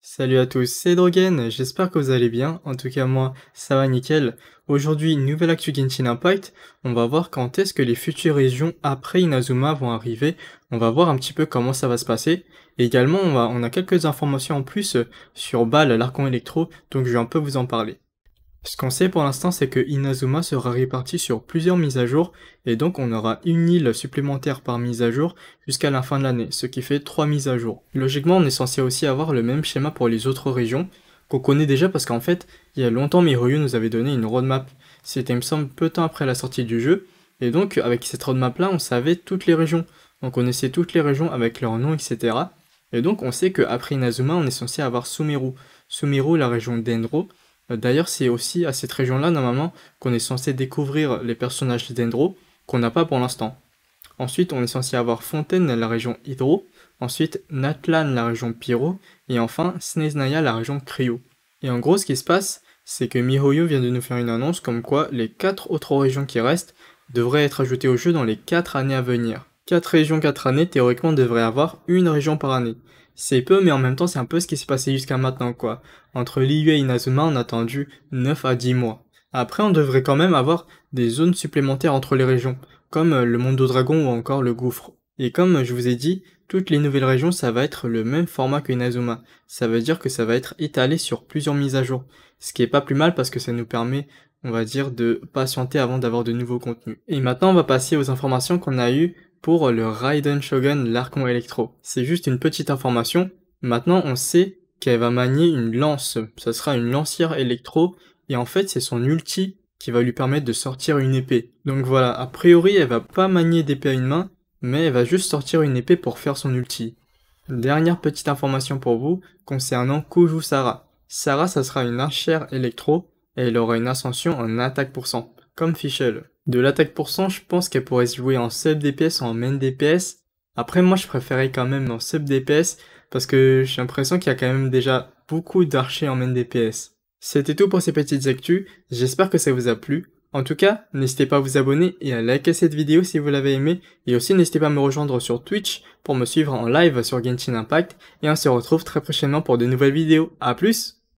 Salut à tous, c'est Drogen, j'espère que vous allez bien, en tout cas moi ça va nickel. Aujourd'hui, nouvelle actu Genshin Impact, on va voir quand est-ce que les futures régions après Inazuma vont arriver, on va voir un petit peu comment ça va se passer. Et également on a quelques informations en plus sur Bal, l'Archon Electro, donc je vais un peu vous en parler. Ce qu'on sait pour l'instant, c'est que Inazuma sera réparti sur plusieurs mises à jour, et donc on aura une île supplémentaire par mise à jour jusqu'à la fin de l'année, ce qui fait 3 mises à jour. Logiquement, on est censé aussi avoir le même schéma pour les autres régions, qu'on connaît déjà parce qu'en fait, il y a longtemps, MiHoYo nous avait donné une roadmap. C'était, il me semble, peu de temps après la sortie du jeu, et donc avec cette roadmap-là, on savait toutes les régions. On connaissait toutes les régions avec leurs noms, etc. Et donc on sait qu'après Inazuma, on est censé avoir Sumeru. Sumeru, la région d'Endro. D'ailleurs, c'est aussi à cette région-là, normalement, qu'on est censé découvrir les personnages d'Endro, qu'on n'a pas pour l'instant. Ensuite, on est censé avoir Fontaine, la région Hydro, ensuite Natlan, la région Pyro, et enfin Sneznaya, la région Cryo. Et en gros, ce qui se passe, c'est que MiHoYo vient de nous faire une annonce comme quoi les 4 autres régions qui restent devraient être ajoutées au jeu dans les 4 années à venir. 4 régions, 4 années, théoriquement, devraient avoir une région par année. C'est peu, mais en même temps, c'est un peu ce qui s'est passé jusqu'à maintenant, quoi. Entre Liyue et Inazuma, on a attendu 9 à 10 mois. Après, on devrait quand même avoir des zones supplémentaires entre les régions, comme le Mondo Dragon ou encore le Gouffre. Et comme je vous ai dit, toutes les nouvelles régions, ça va être le même format que Inazuma. Ça veut dire que ça va être étalé sur plusieurs mises à jour. Ce qui est pas plus mal parce que ça nous permet, on va dire, de patienter avant d'avoir de nouveaux contenus. Et maintenant, on va passer aux informations qu'on a eues pour le Raiden Shogun l'Archon Electro. C'est juste une petite information. Maintenant, on sait qu'elle va manier une lance. Ça sera une lancière électro. Et en fait, c'est son ulti qui va lui permettre de sortir une épée. Donc voilà, a priori, elle va pas manier d'épée à une main, mais elle va juste sortir une épée pour faire son ulti. Dernière petite information pour vous concernant Kuju Sara. Sara, ça sera une archère électro et elle aura une ascension en attaque pourcent, comme Fischl. De l'attaque pourcent, je pense qu'elle pourrait se jouer en sub DPS ou en main DPS. Après, moi, je préférais quand même en sub DPS parce que j'ai l'impression qu'il y a quand même déjà beaucoup d'archers en main DPS. C'était tout pour ces petites actus, j'espère que ça vous a plu. En tout cas, n'hésitez pas à vous abonner et à liker cette vidéo si vous l'avez aimé, et aussi n'hésitez pas à me rejoindre sur Twitch pour me suivre en live sur Genshin Impact, et on se retrouve très prochainement pour de nouvelles vidéos. À plus!